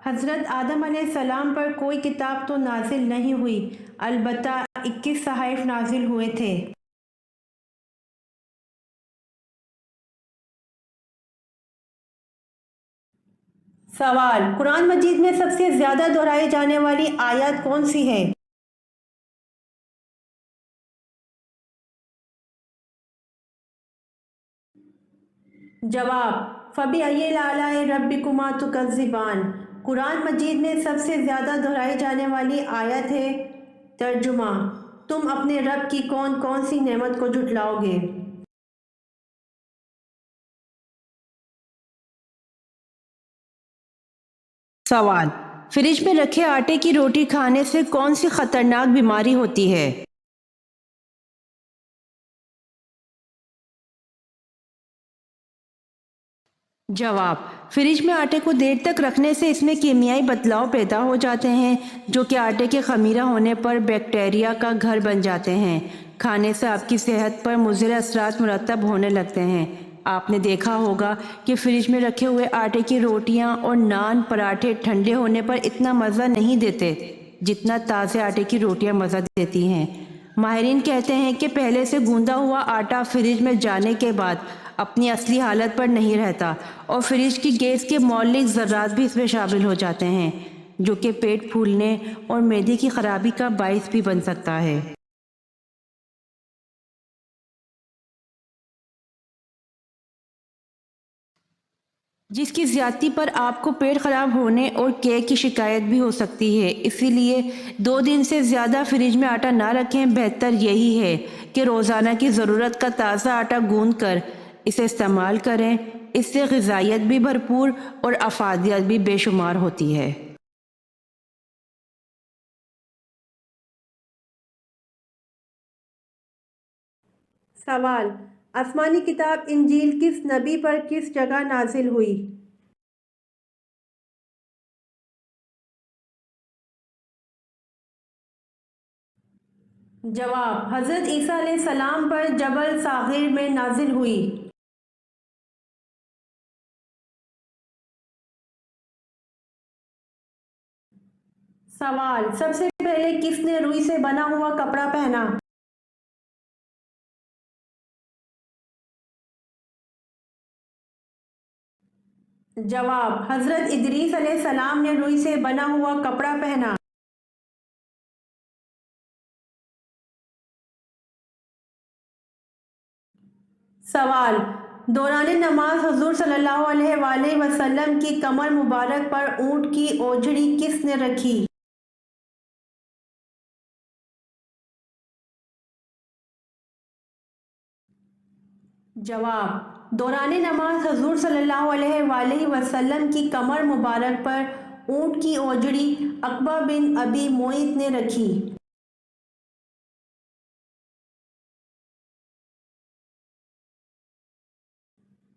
حضرت آدم علیہ السلام پر کوئی کتاب تو نازل نہیں ہوئی، البتہ 21 صحائف نازل ہوئے تھے۔ سوال: قرآن مجید میں سب سے زیادہ دہرائی جانے والی آیت کون سی ہے؟ جواب: فَبِأَيِّ آلَاءِ رَبِّكُمَا تُكَذِّبَانِ۔ قرآن مجید میں سب سے زیادہ دہرائی جانے والی آیت ہے۔ ترجمہ: تم اپنے رب کی کون کون سی نعمت کو جھٹلاؤ گے؟ سوال: فریج میں رکھے آٹے کی روٹی کھانے سے کون سی خطرناک بیماری ہوتی ہے؟ جواب: فریج میں آٹے کو دیر تک رکھنے سے اس میں کیمیائی بدلاؤ پیدا ہو جاتے ہیں جو کہ آٹے کے خمیرہ ہونے پر بیکٹیریا کا گھر بن جاتے ہیں۔ کھانے سے آپ کی صحت پر مضر اثرات مرتب ہونے لگتے ہیں۔ آپ نے دیکھا ہوگا کہ فریج میں رکھے ہوئے آٹے کی روٹیاں اور نان پراٹھے ٹھنڈے ہونے پر اتنا مزہ نہیں دیتے جتنا تازے آٹے کی روٹیاں مزہ دیتی ہیں۔ ماہرین کہتے ہیں کہ پہلے سے گوندا ہوا آٹا فریج میں جانے کے بعد اپنی اصلی حالت پر نہیں رہتا اور فریج کی گیس کے مولک ذرات بھی اس میں شامل ہو جاتے ہیں جو کہ پیٹ پھولنے اور معدے کی خرابی کا باعث بھی بن سکتا ہے۔ جس کی زیادتی پر آپ کو پیٹ خراب ہونے اور کیک کی شکایت بھی ہو سکتی ہے، اسی لیے 2 دن سے زیادہ فریج میں آٹا نہ رکھیں۔ بہتر یہی ہے کہ روزانہ کی ضرورت کا تازہ آٹا گوندھ کر اسے استعمال کریں۔ اس سے غذائیت بھی بھرپور اور افادیت بھی بے شمار ہوتی ہے۔ سوال: آسمانی کتاب انجیل کس نبی پر کس جگہ نازل ہوئی؟ جواب: حضرت عیسیٰ علیہ السلام پر جبل صاغر میں نازل ہوئی۔ سوال: سب سے پہلے کس نے روئی سے بنا ہوا کپڑا پہنا؟ جواب: حضرت ادریس علیہ السلام نے روئی سے بنا ہوا کپڑا پہنا۔ سوال: دوران نماز حضور صلی اللہ علیہ وآلہ وسلم کی کمر مبارک پر اونٹ کی اوجڑی کس نے رکھی؟ جواب: دوران نماز حضور صلی اللہ علیہ وآلہ وسلم کی کمر مبارک پر اونٹ کی اوجڑی عقبہ بن ابی معیط نے رکھی۔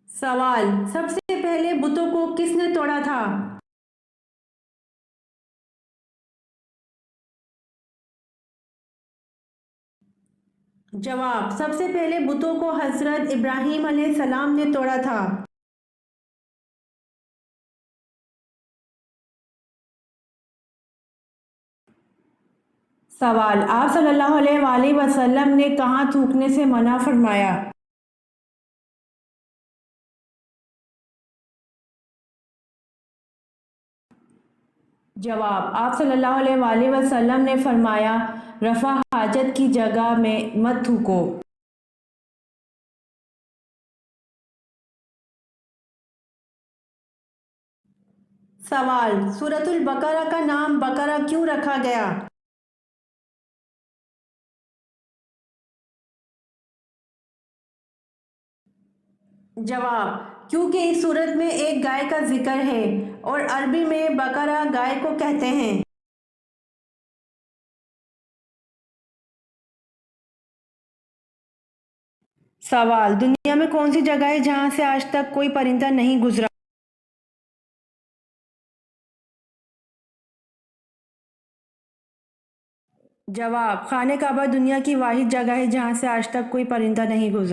سوال: سب سے پہلے بتوں کو کس نے توڑا تھا؟ جواب: سب سے پہلے بتوں کو حضرت ابراہیم علیہ السلام نے توڑا تھا۔ سوال: آپ صلی اللہ علیہ وآلہ وسلم نے کہاں تھوکنے سے منع فرمایا؟ جواب: آپ صلی اللہ علیہ وآلہ وسلم نے فرمایا، رفع حاجت کی جگہ میں مت تھوکو۔ سوال: سورۃ البقرہ کا نام بقرہ کیوں رکھا گیا؟ جواب: کیونکہ اس سورت میں ایک گائے کا ذکر ہے اور عربی میں بقرہ گائے کو کہتے ہیں۔ سوال: دنیا میں کون سی جگہ ہے جہاں سے آج تک کوئی پرندہ نہیں گزرا؟ جواب: خانہ کعبہ دنیا کی واحد جگہ ہے جہاں سے آج تک کوئی پرندہ نہیں گزرا۔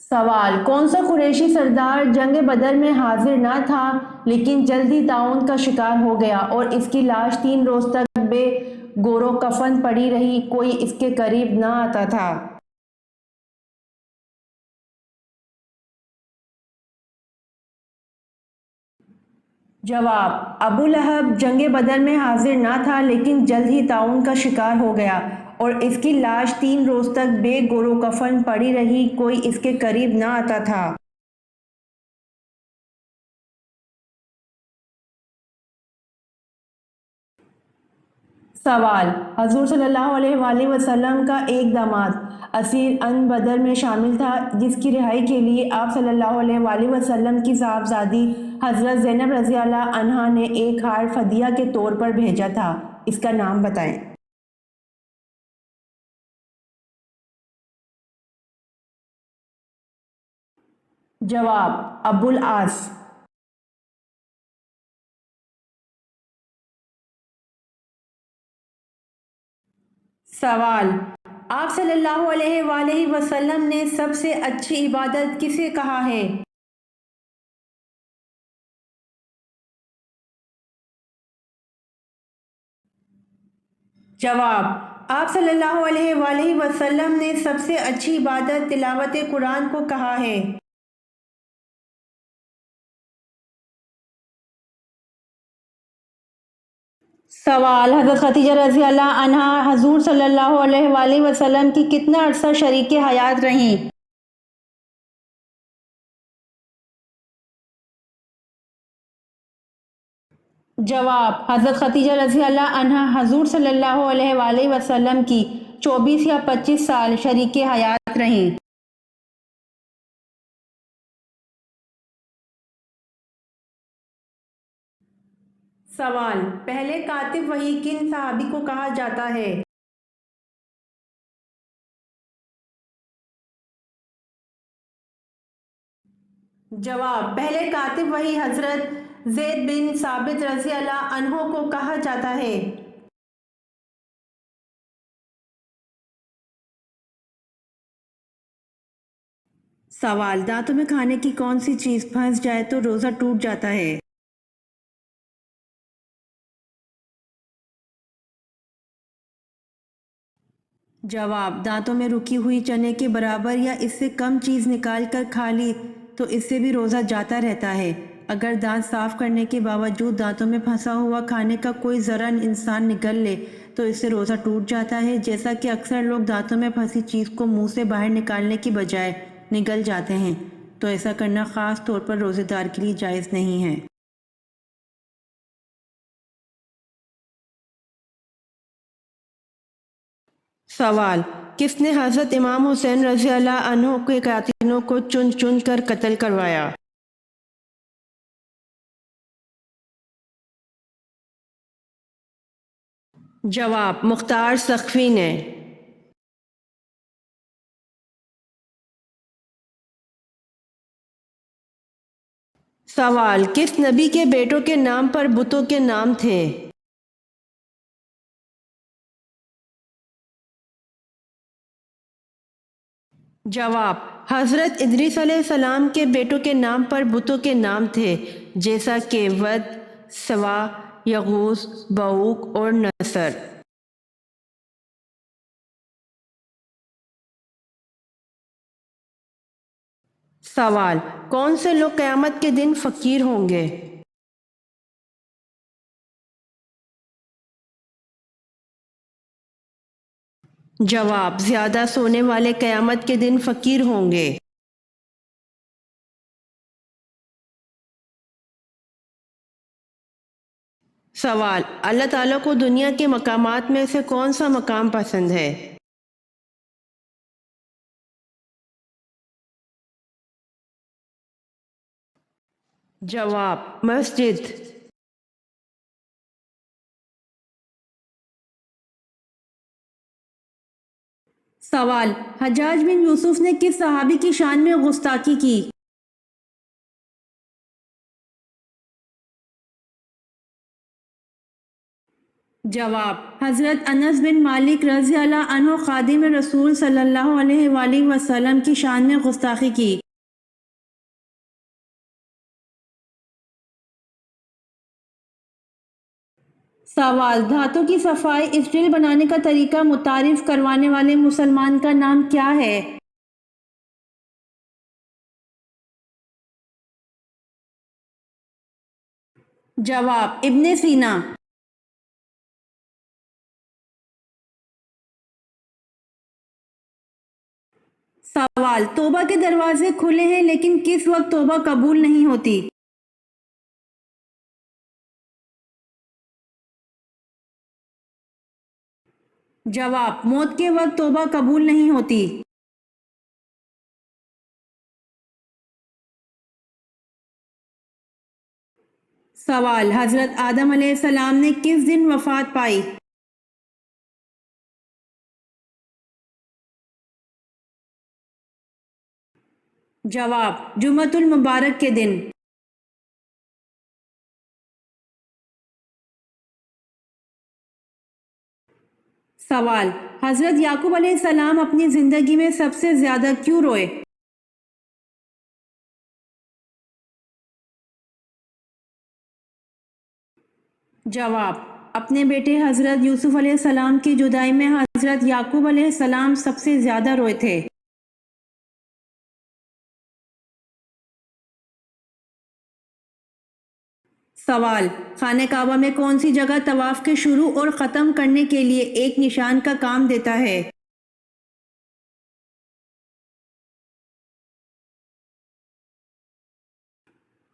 سوال: کون سا قریشی سردار جنگ بدر میں حاضر نہ تھا لیکن جلد ہی طاعون کا شکار ہو گیا اور اس کی لاش 3 روز تک بے گور و کفن پڑی رہی، کوئی اس کے قریب نہ آتا تھا؟ جواب: ابو لہب جنگ بدر میں حاضر نہ تھا لیکن جلد ہی طاعون کا شکار ہو گیا اور اس کی لاش 3 روز تک بے گور و کفن پڑی رہی، کوئی اس کے قریب نہ آتا تھا۔ سوال: حضور صلی اللہ علیہ وآلہ وسلم کا ایک داماد اسیر ان بدر میں شامل تھا جس کی رہائی کے لیے آپ صلی اللہ علیہ وآلہ وسلم کی صاحبزادی حضرت زینب رضی اللہ عنہا نے ایک ہار فدیہ کے طور پر بھیجا تھا، اس کا نام بتائیں۔ جواب: ابو العاص۔ سوال: آپ صلی اللہ علیہ وآلہ وسلم نے سب سے اچھی عبادت کسے کہا ہے؟ جواب: آپ صلی اللہ علیہ وآلہ وسلم نے سب سے اچھی عبادت تلاوت قرآن کو کہا ہے۔ سوال: حضرت خدیجہ رضی اللہ عنہا حضور صلی اللہ علیہ وآلہ وسلم کی کتنا عرصہ شریک حیات رہیں؟ جواب: حضرت خدیجہ رضی اللہ عنہا حضور صلی اللہ علیہ وآلہ وسلم کی 24 یا 25 سال شریک حیات رہیں۔ سوال: پہلے کاتب وحی کن صحابی کو کہا جاتا ہے؟ جواب: پہلے کاتب وحی حضرت زید بن ثابت رضی اللہ عنہ کو کہا جاتا ہے۔ سوال: دانتوں میں کھانے کی کون سی چیز پھنس جائے تو روزہ ٹوٹ جاتا ہے؟ جواب: دانتوں میں رکی ہوئی چنے کے برابر یا اس سے کم چیز نکال کر کھا لی تو اس سے بھی روزہ جاتا رہتا ہے۔ اگر دانت صاف کرنے کے باوجود دانتوں میں پھنسا ہوا کھانے کا کوئی ذرہ انسان نگل لے تو اس سے روزہ ٹوٹ جاتا ہے، جیسا کہ اکثر لوگ دانتوں میں پھنسی چیز کو منہ سے باہر نکالنے کی بجائے نگل جاتے ہیں، تو ایسا کرنا خاص طور پر روزے دار کے لیے جائز نہیں ہے۔ سوال: کس نے حضرت امام حسین رضی اللہ عنہ کے قاتلوں کو چن چن کر قتل کروایا؟ جواب: مختار سقفی نے۔ سوال: کس نبی کے بیٹوں کے نام پر بتوں کے نام تھے؟ جواب: حضرت ادریس علیہ السلام کے بیٹوں کے نام پر بتوں کے نام تھے، جیسا کہ ود، سوا، یغوث، بعوق اور نصر۔ سوال: کون سے لوگ قیامت کے دن فقیر ہوں گے؟ جواب: زیادہ سونے والے قیامت کے دن فقیر ہوں گے۔ سوال: اللہ تعالیٰ کو دنیا کے مقامات میں سے کون سا مقام پسند ہے؟ جواب: مسجد۔ سوال: حجاج بن یوسف نے کس صحابی کی شان میں گستاخی کی؟ جواب: حضرت انس بن مالک رضی اللہ عنہ خادم رسول صلی اللہ علیہ وآلہ وسلم کی شان میں گستاخی کی۔ سوال: دھاتوں کی صفائی اسٹیل بنانے کا طریقہ متعارف کروانے والے مسلمان کا نام کیا ہے؟ جواب: ابن سینا۔ سوال: توبہ کے دروازے کھلے ہیں لیکن کس وقت توبہ قبول نہیں ہوتی؟ جواب: موت کے وقت توبہ قبول نہیں ہوتی۔ سوال: حضرت آدم علیہ السلام نے کس دن وفات پائی؟ جواب: جمعۃ المبارک کے دن۔ سوال: حضرت یعقوب علیہ السلام اپنی زندگی میں سب سے زیادہ کیوں روئے؟ جواب: اپنے بیٹے حضرت یوسف علیہ السلام کی جدائی میں حضرت یعقوب علیہ السلام سب سے زیادہ روئے تھے۔ سوال: خانہ کعبہ میں کون سی جگہ طواف کے شروع اور ختم کرنے کے لیے ایک نشان کا کام دیتا ہے؟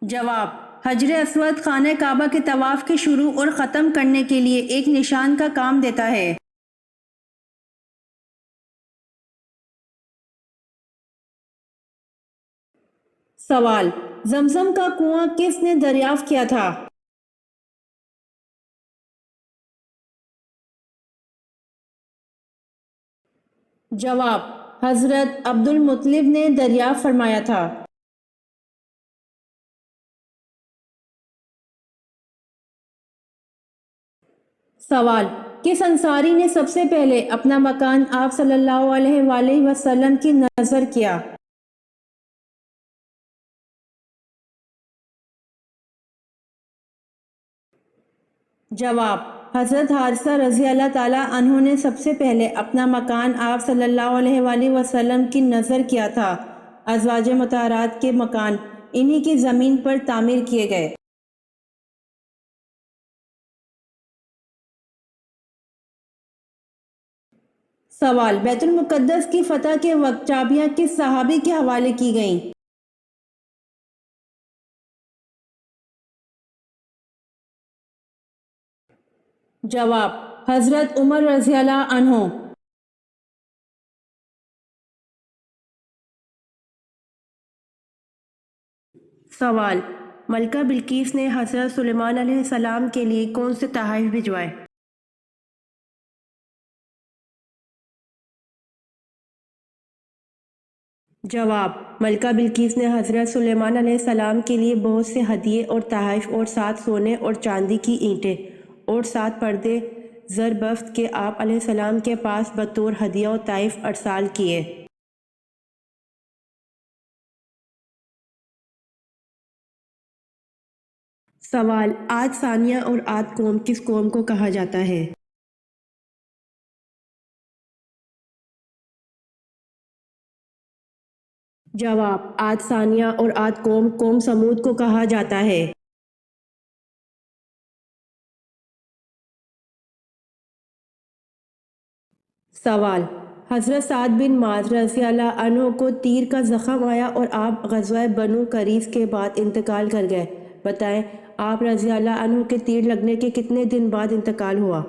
جواب: حجر اسود خانہ کعبہ کے طواف کے شروع اور ختم کرنے کے لیے ایک نشان کا کام دیتا ہے۔ سوال: زمزم کا کنواں کس نے دریافت کیا تھا؟ جواب: حضرت عبد المطلب نے دریافت فرمایا تھا۔ سوال: کس انصاری نے سب سے پہلے اپنا مکان آپ صلی اللہ علیہ وآلہ وسلم کی نذر کیا؟ جواب: حضرت حارثہ رضی اللہ تعالیٰ عنہ نے سب سے پہلے اپنا مکان آپ صلی اللہ علیہ وآلہ وسلم کی نذر کیا تھا۔ ازواج مطہرات کے مکان انہی کی زمین پر تعمیر کیے گئے۔ سوال: بیت المقدس کی فتح کے وقت چابیاں کس صحابی کے حوالے کی گئیں؟ جواب: حضرت عمر رضی اللہ عنہ۔ سوال: ملکہ بلقیس نے حضرت سلیمان علیہ السلام کے لیے کون سے تحائف بھجوائے؟ جواب: ملکہ بلقیس نے حضرت سلیمان علیہ السلام کے لیے بہت سے ہدیے اور تحائف اور 7 سونے اور چاندی کی اینٹیں اور 7 پردے زر بفت کے آپ علیہ السلام کے پاس بطور ہدیہ و تحائف ارسال کیے۔ سوال: عاد ثانیہ اور عاد قوم کس قوم کو کہا جاتا ہے؟ جواب: عاد ثانیہ اور عاد قوم قوم سمود کو کہا جاتا ہے۔ سوال: حضرت سعد بن معاذ رضی اللہ عنہ کو تیر کا زخم آیا اور آپ غزوہ بنو قریظ کے بعد انتقال کر گئے، بتائیں آپ رضی اللہ عنہ کے تیر لگنے کے کتنے دن بعد انتقال ہوا؟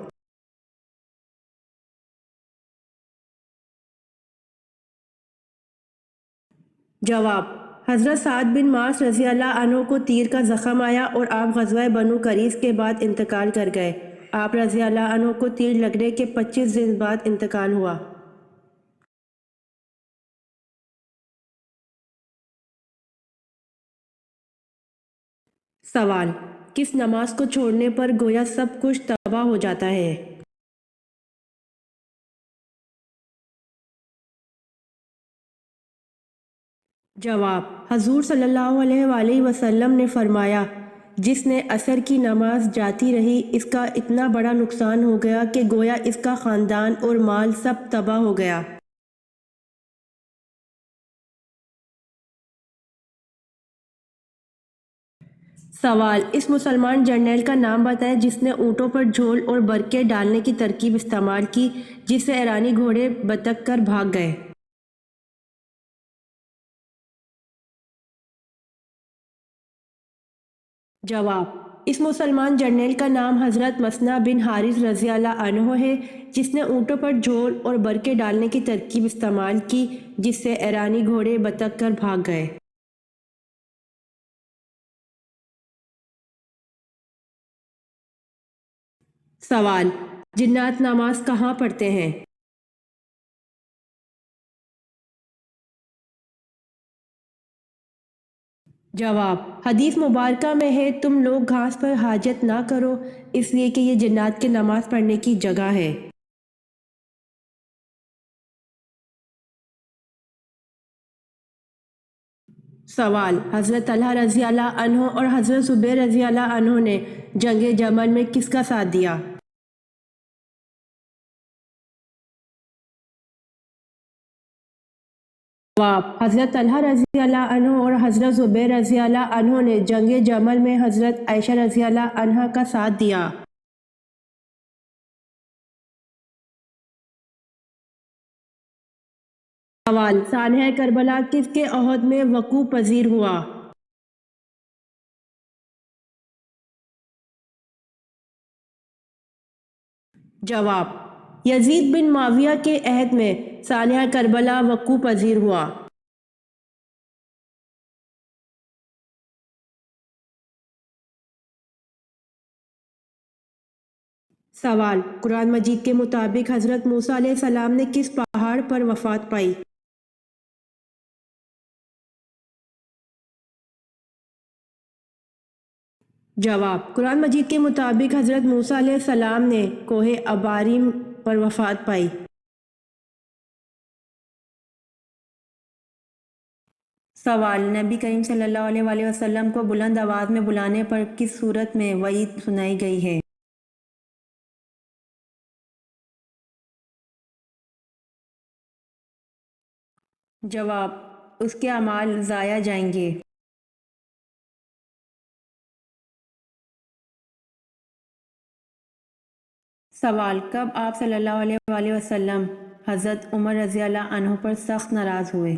جواب: حضرت سعد بن معاذ رضی اللہ عنہ کو تیر کا زخم آیا اور آپ غزوہ بنو قریظ کے بعد انتقال کر گئے، آپ رضی اللہ عنہ کو تیر لگنے کے 25 دن بعد انتقال ہوا۔ سوال: کس نماز کو چھوڑنے پر گویا سب کچھ تباہ ہو جاتا ہے؟ جواب: حضور صلی اللہ علیہ وآلہ وسلم نے فرمایا، جس نے عصر کی نماز جاتی رہی اس کا اتنا بڑا نقصان ہو گیا کہ گویا اس کا خاندان اور مال سب تباہ ہو گیا۔ سوال: اس مسلمان جرنیل کا نام بتائیں جس نے اونٹوں پر جھول اور برقعے ڈالنے کی ترکیب استعمال کی جس سے ایرانی گھوڑے بتک کر بھاگ گئے۔ جواب: اس مسلمان جرنیل کا نام حضرت مثنہ بن حارث رضی اللہ عنہ ہے جس نے اونٹوں پر جھول اور برقعے ڈالنے کی ترکیب استعمال کی جس سے ایرانی گھوڑے بتک کر بھاگ گئے۔ سوال: جنات نماز کہاں پڑھتے ہیں؟ جواب: حدیث مبارکہ میں ہے تم لوگ گھاس پر حاجت نہ کرو اس لیے کہ یہ جنات کے نماز پڑھنے کی جگہ ہے۔ سوال: حضرت طلحہ رضی اللہ عنہ اور حضرت زبیر رضی اللہ عنہ نے جنگ جمل میں کس کا ساتھ دیا؟ جواب: حضرت طلحہ رضی اللہ عنہ اور حضرت زبیر رضی اللہ عنہ نے جنگ جمل میں حضرت عائشہ رضی اللہ عنہا کا ساتھ دیا۔ سوال: سانحہ کربلا کس کے عہد میں وقوع پذیر ہوا؟ جواب: یزید بن معاویہ کے عہد میں سانحہ کربلا وقوع پذیر ہوا۔ سوال: قرآن مجید کے مطابق حضرت موسیٰ علیہ السلام نے کس پہاڑ پر وفات پائی؟ جواب: قرآن مجید کے مطابق حضرت موسیٰ علیہ السلام نے کوہ اباریم پر وفات پائی۔ سوال: نبی کریم صلی اللہ علیہ وآلہ وسلم کو بلند آواز میں بلانے پر کس صورت میں وعید سنائی گئی ہے؟ جواب: اس کے اعمال ضائع جائیں گے۔ سوال: کب آپ صلی اللہ علیہ وآلہ وسلم حضرت عمر رضی اللہ عنہ پر سخت ناراض ہوئے؟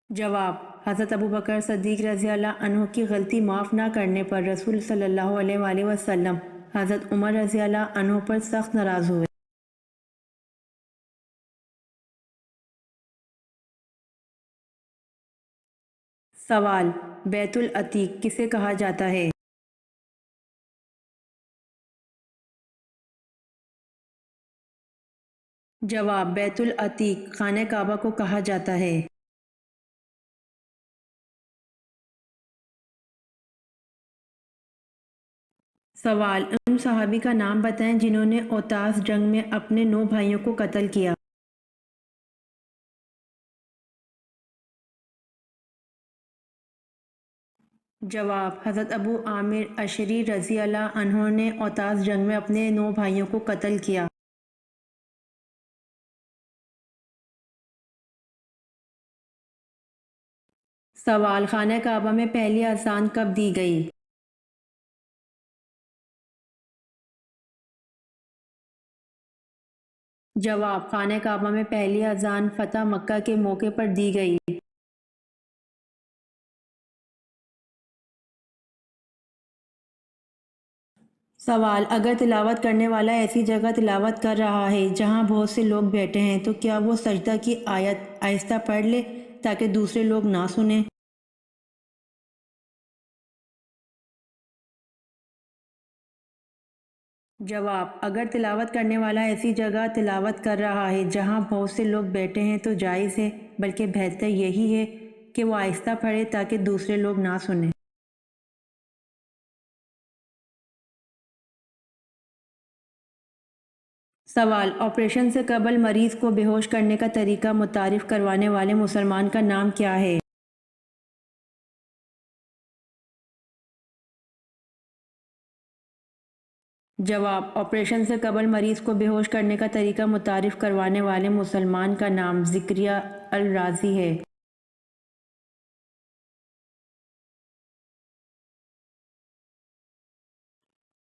جواب: حضرت ابوبکر صدیق رضی اللہ عنہ کی غلطی معاف نہ کرنے پر رسول صلی اللہ علیہ وآلہ وسلم حضرت عمر رضی اللہ عنہ پر سخت ناراض ہوئے۔ سوال: بیت العتیق کسے کہا جاتا ہے؟ جواب: بیت العتیق خانہ کعبہ کو کہا جاتا ہے۔ سوال: ان صحابی کا نام بتائیں جنہوں نے اوتاس جنگ میں اپنے 9 بھائیوں کو قتل کیا۔ جواب: حضرت ابو عامر اشعری رضی اللہ عنہ نے اوتاس جنگ میں اپنے 9 بھائیوں کو قتل کیا۔ سوال: خانہ کعبہ میں پہلی اذان کب دی گئی؟ جواب: خانہ کعبہ میں پہلی اذان فتح مکہ کے موقع پر دی گئی۔ سوال: اگر تلاوت کرنے والا ایسی جگہ تلاوت کر رہا ہے جہاں بہت سے لوگ بیٹھے ہیں تو کیا وہ سجدہ کی آیت آہستہ پڑھ لے تاکہ دوسرے لوگ نہ سنیں؟ جواب: اگر تلاوت کرنے والا ایسی جگہ تلاوت کر رہا ہے جہاں بہت سے لوگ بیٹھے ہیں تو جائز ہے، بلکہ بہتر یہی ہے کہ وہ آہستہ پڑھے تاکہ دوسرے لوگ نہ سنیں۔ سوال: آپریشن سے قبل مریض کو بے ہوش کرنے کا طریقہ متعارف کروانے والے مسلمان کا نام کیا ہے؟ جواب: آپریشن سے قبل مریض کو بے ہوش کرنے کا طریقہ متعارف کروانے والے مسلمان کا نام زکریا الرازی ہے۔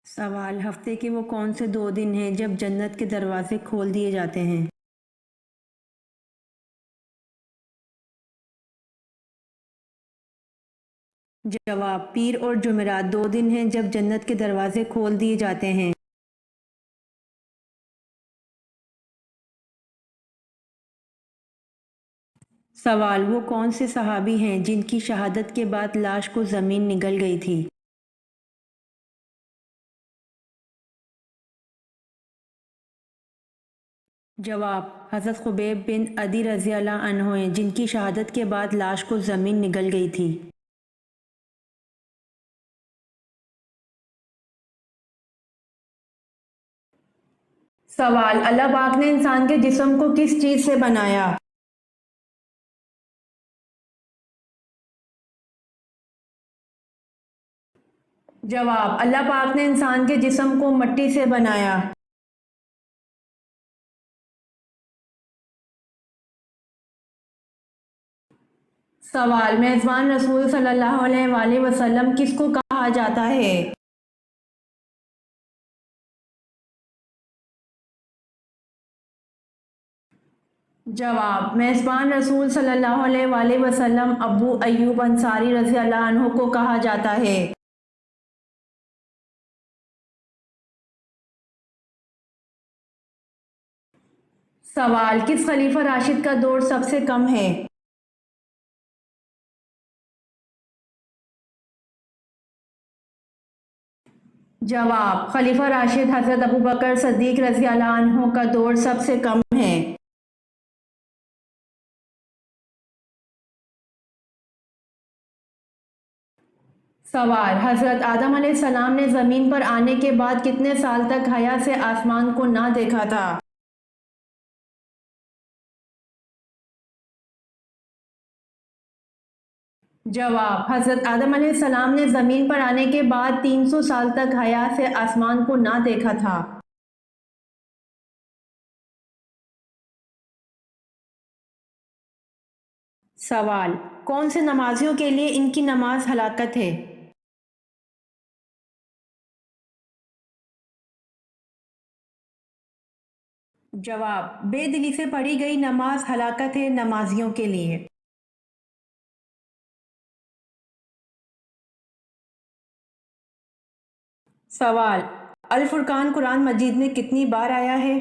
سوال: ہفتے کے وہ کون سے 2 دن ہیں جب جنت کے دروازے کھول دیے جاتے ہیں؟ جواب: پیر اور جمعرات 2 دن ہیں جب جنت کے دروازے کھول دیے جاتے ہیں۔ سوال: وہ کون سے صحابی ہیں جن کی شہادت کے بعد لاش کو زمین نگل گئی تھی؟ جواب: حضرت خبیب بن عدی رضی اللہ عنہ ہیں جن کی شہادت کے بعد لاش کو زمین نگل گئی تھی۔ سوال: اللہ پاک نے انسان کے جسم کو کس چیز سے بنایا؟ جواب: اللہ پاک نے انسان کے جسم کو مٹی سے بنایا۔ سوال: میزبان رسول صلی اللہ علیہ وآلہ وسلم کس کو کہا جاتا ہے؟ جواب: میزبان رسول صلی اللہ علیہ وآلہ وسلم ابو ایوب انصاری رضی اللہ عنہ کو کہا جاتا ہے۔ سوال: کس خلیفہ راشد کا دور سب سے کم ہے؟ جواب: خلیفہ راشد حضرت ابوبکر صدیق رضی اللہ عنہ کا دور سب سے کم ہے۔ سوال: حضرت آدم علیہ السلام نے زمین پر آنے کے بعد کتنے سال تک حیا سے آسمان کو نہ دیکھا تھا؟ جواب: حضرت آدم علیہ السلام نے زمین پر آنے کے بعد 300 سال تک حیا سے آسمان کو نہ دیکھا تھا۔ سوال: کون سے نمازیوں کے لیے ان کی نماز ہلاکت ہے؟ جواب: بے دلی سے پڑھی گئی نماز ہلاکت ہے نمازیوں کے لیے۔ سوال: الفرقان قرآن مجید میں کتنی بار آیا ہے؟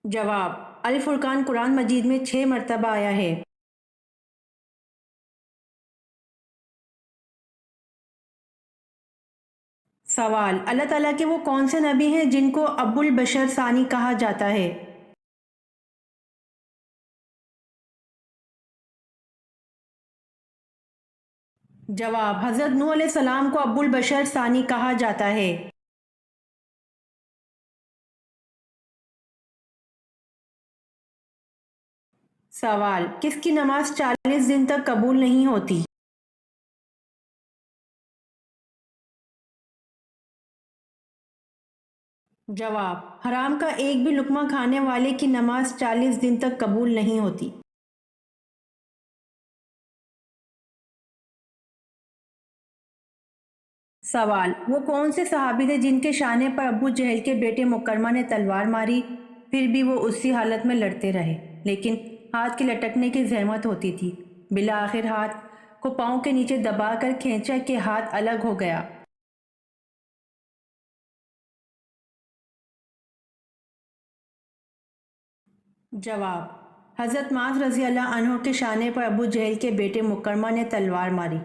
جواب: الفرقان قرآن مجید میں 6 مرتبہ آیا ہے۔ سوال: اللہ تعالیٰ کے وہ کون سے نبی ہیں جن کو ابو البشر ثانی کہا جاتا ہے؟ جواب: حضرت نوح علیہ السلام کو ابو البشر ثانی کہا جاتا ہے۔ سوال: کس کی نماز 40 دن تک قبول نہیں ہوتی؟ جواب: حرام کا ایک بھی لقمہ کھانے والے کی نماز 40 دن تک قبول نہیں ہوتی۔ سوال: وہ کون سے صحابی تھے جن کے شانے پر ابو جہل کے بیٹے مکرمہ نے تلوار ماری، پھر بھی وہ اسی حالت میں لڑتے رہے، لیکن ہاتھ کے لٹکنے کی زحمت ہوتی تھی؟ بالآخر ہاتھ کو پاؤں کے نیچے دبا کر کھینچا کہ ہاتھ الگ ہو گیا۔ جواب: حضرت معاذ رضی اللہ عنہ کے شانے پر ابو جہل کے بیٹے مکرمہ نے تلوار ماری،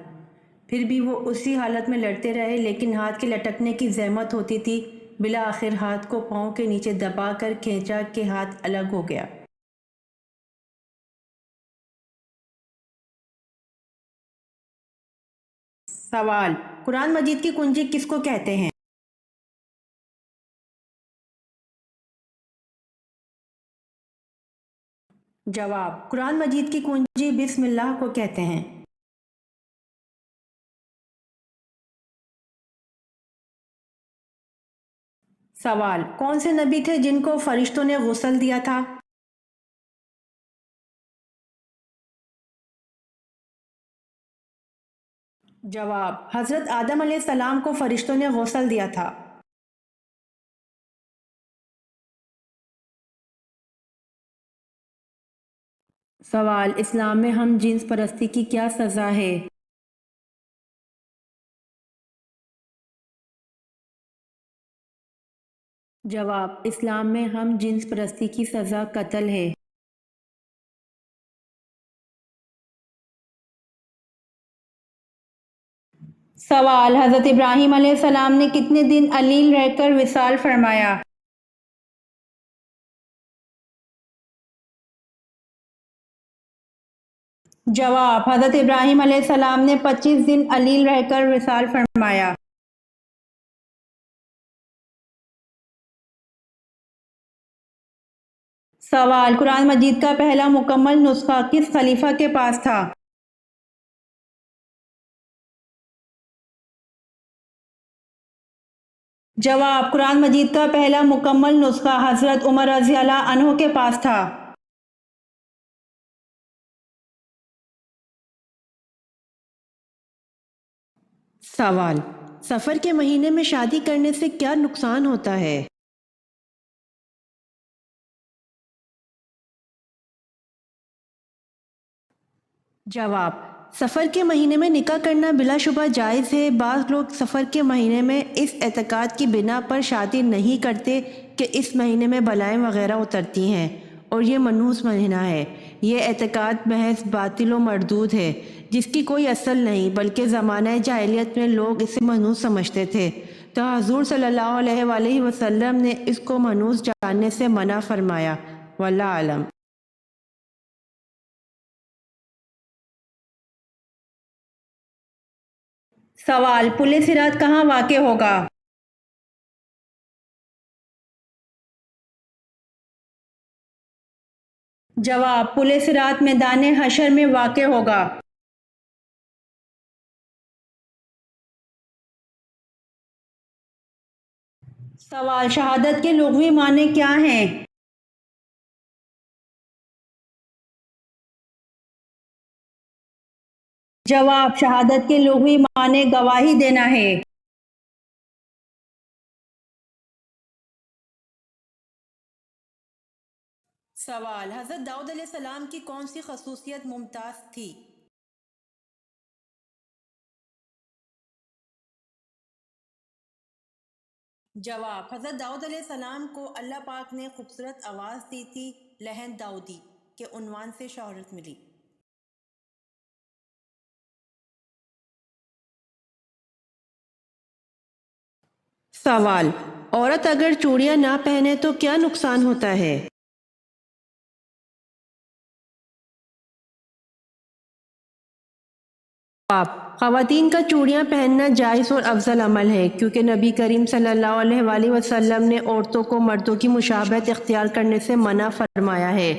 پھر بھی وہ اسی حالت میں لڑتے رہے، لیکن ہاتھ کے لٹکنے کی زحمت ہوتی تھی۔ بالآخر ہاتھ کو پاؤں کے نیچے دبا کر کھینچا کہ ہاتھ الگ ہو گیا۔ سوال: قرآن مجید کی کنجی کس کو کہتے ہیں؟ جواب: قرآن مجید کی کنجی بسم اللہ کو کہتے ہیں۔ سوال: کون سے نبی تھے جن کو فرشتوں نے غسل دیا تھا؟ جواب: حضرت آدم علیہ السلام کو فرشتوں نے غسل دیا تھا۔ سوال: اسلام میں ہم جنس پرستی کی کیا سزا ہے؟ جواب: اسلام میں ہم جنس پرستی کی سزا قتل ہے۔ سوال: حضرت ابراہیم علیہ السلام نے کتنے دن علیل رہ کر وصال فرمایا؟ جواب: حضرت ابراہیم علیہ السلام نے 25 دن علیل رہ کر وصال فرمایا۔ سوال: قرآن مجید کا پہلا مکمل نسخہ کس خلیفہ کے پاس تھا؟ جواب: قرآن مجید کا پہلا مکمل نسخہ حضرت عمر رضی اللہ عنہ کے پاس تھا۔ سوال: سفر کے مہینے میں شادی کرنے سے کیا نقصان ہوتا ہے؟ جواب: سفر کے مہینے میں نکاح کرنا بلا شبہ جائز ہے۔ بعض لوگ سفر کے مہینے میں اس اعتقاد کی بنا پر شادی نہیں کرتے کہ اس مہینے میں بلائیں وغیرہ اترتی ہیں اور یہ منحوس مہینہ ہے۔ یہ اعتقاد محض باطل و مردود ہے، جس کی کوئی اصل نہیں، بلکہ زمانہ جاہلیت میں لوگ اسے منحوس سمجھتے تھے، تو حضور صلی اللہ علیہ وآلہ وسلم نے اس کو منحوس جاننے سے منع فرمایا۔ واللہ اعلم۔ سوال: پل صراط کہاں واقع ہوگا؟ جواب: پل صراط میدان حشر میں واقع ہوگا۔ سوال: شہادت کے لغوی معنی کیا ہیں؟ جواب: شہادت کے لغوی معنی گواہی دینا ہے۔ سوال: حضرت داؤد علیہ السلام کی کون سی خصوصیت ممتاز تھی؟ جواب: حضرت داؤد علیہ السلام کو اللہ پاک نے خوبصورت آواز دی تھی، لحن داؤدی کے عنوان سے شہرت ملی۔ سوال: عورت اگر چوڑیاں نہ پہنے تو کیا نقصان ہوتا ہے؟ جواب: خواتین کا چوڑیاں پہننا جائز اور افضل عمل ہے، کیونکہ نبی کریم صلی اللہ علیہ وآلہ وسلم نے عورتوں کو مردوں کی مشابہت اختیار کرنے سے منع فرمایا ہے۔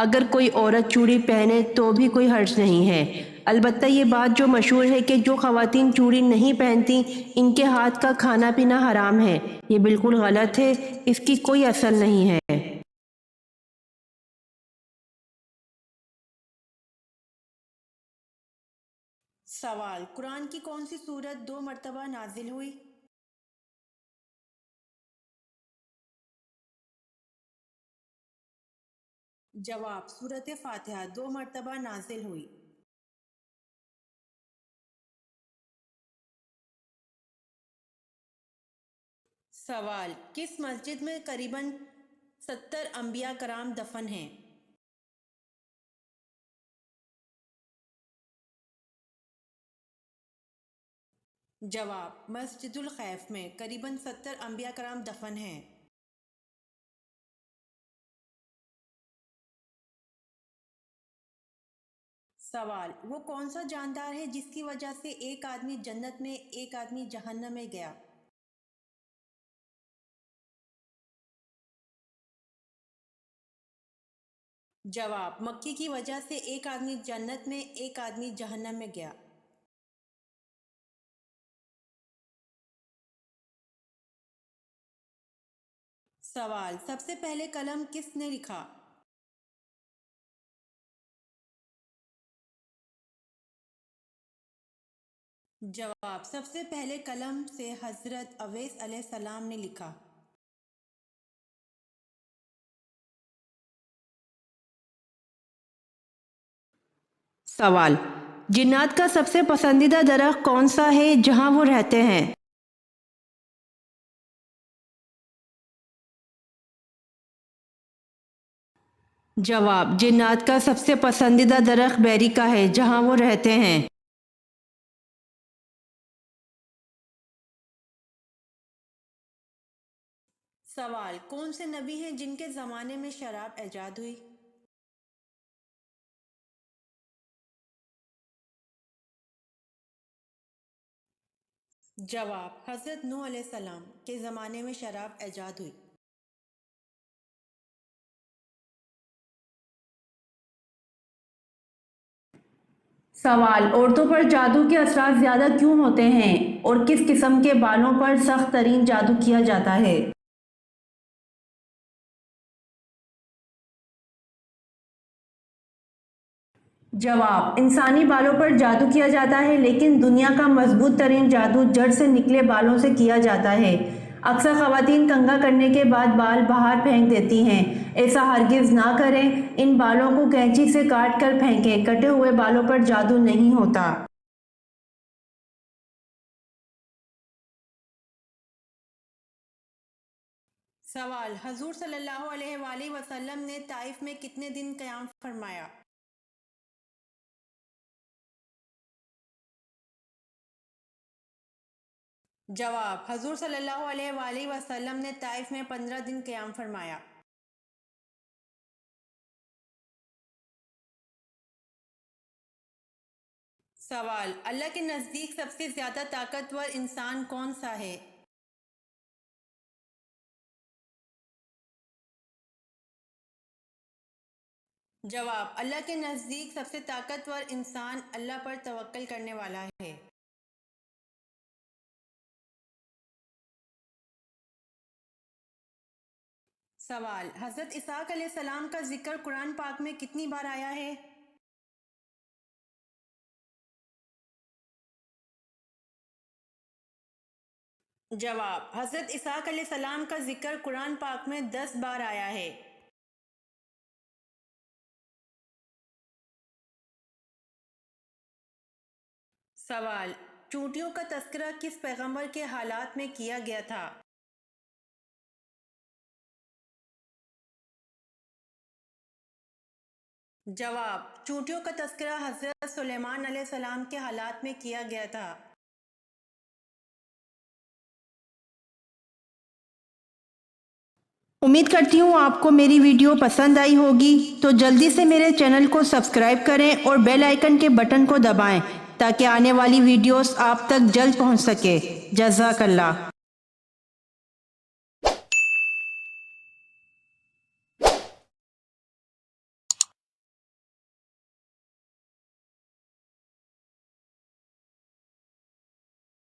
اگر کوئی عورت چوڑی پہنے تو بھی کوئی حرج نہیں ہے۔ البتہ یہ بات جو مشہور ہے کہ جو خواتین چوڑی نہیں پہنتی ان کے ہاتھ کا کھانا پینا حرام ہے، یہ بالکل غلط ہے، اس کی کوئی اصل نہیں ہے۔ سوال: قرآن کی کون سی سورت 2 مرتبہ نازل ہوئی؟ جواب: سورت فاتحہ 2 مرتبہ نازل ہوئی۔ سوال: کس مسجد میں قریباً 70 انبیاء کرام دفن ہیں؟ جواب: مسجد الخیف میں قریباً 70 انبیاء کرام دفن ہیں۔ سوال: وہ کون سا جاندار ہے جس کی وجہ سے ایک آدمی جنت میں ایک آدمی جہنم میں گیا؟ جواب: مکی کی وجہ سے ایک آدمی جنت میں ایک آدمی جہنم میں گیا۔ سوال: سب سے پہلے قلم کس نے لکھا؟ جواب: سب سے پہلے قلم سے حضرت اویس علیہ السلام نے لکھا۔ سوال: جنات کا سب سے پسندیدہ درخت کون سا ہے جہاں وہ رہتے ہیں؟ جواب: جنات کا سب سے پسندیدہ درخت بیری کا ہے جہاں وہ رہتے ہیں۔ سوال: کون سے نبی ہیں جن کے زمانے میں شراب ایجاد ہوئی؟ جواب: حضرت نوح علیہ السلام کے زمانے میں شراب ایجاد ہوئی۔ سوال: عورتوں پر جادو کے اثرات زیادہ کیوں ہوتے ہیں اور کس قسم کے بالوں پر سخت ترین جادو کیا جاتا ہے؟ جواب: انسانی بالوں پر جادو کیا جاتا ہے لیکن دنیا کا مضبوط ترین جادو جڑ سے نکلے بالوں سے کیا جاتا ہے۔ اکثر خواتین کنگھا کرنے کے بعد بال باہر پھینک دیتی ہیں، ایسا ہرگز نہ کریں۔ ان بالوں کو کینچی سے کاٹ کر پھینکیں، کٹے ہوئے بالوں پر جادو نہیں ہوتا۔ سوال: حضور صلی اللہ علیہ وآلہ وسلم نے طائف میں کتنے دن قیام فرمایا؟ جواب: حضور صلی اللہ علیہ وآلہ وسلم نے طائف میں 15 دن قیام فرمایا۔ سوال: اللہ کے نزدیک سب سے زیادہ طاقتور انسان کون سا ہے؟ جواب: اللہ کے نزدیک سب سے طاقتور انسان اللہ پر توکل کرنے والا ہے۔ سوال: حضرت اسحاق علیہ السلام کا ذکر قرآن پاک میں کتنی بار آیا ہے؟ جواب: حضرت اسحاق علیہ السلام کا ذکر قرآن پاک میں 10 بار آیا ہے۔ سوال: چونٹیوں کا تذکرہ کس پیغمبر کے حالات میں کیا گیا تھا؟ جواب: چونٹیوں کا تذکرہ حضرت سلیمان علیہ السلام کے حالات میں کیا گیا تھا۔ امید کرتی ہوں آپ کو میری ویڈیو پسند آئی ہوگی، تو جلدی سے میرے چینل کو سبسکرائب کریں اور بیل آئیکن کے بٹن کو دبائیں تاکہ آنے والی ویڈیوز آپ تک جلد پہنچ سکے۔ جزاک اللہ۔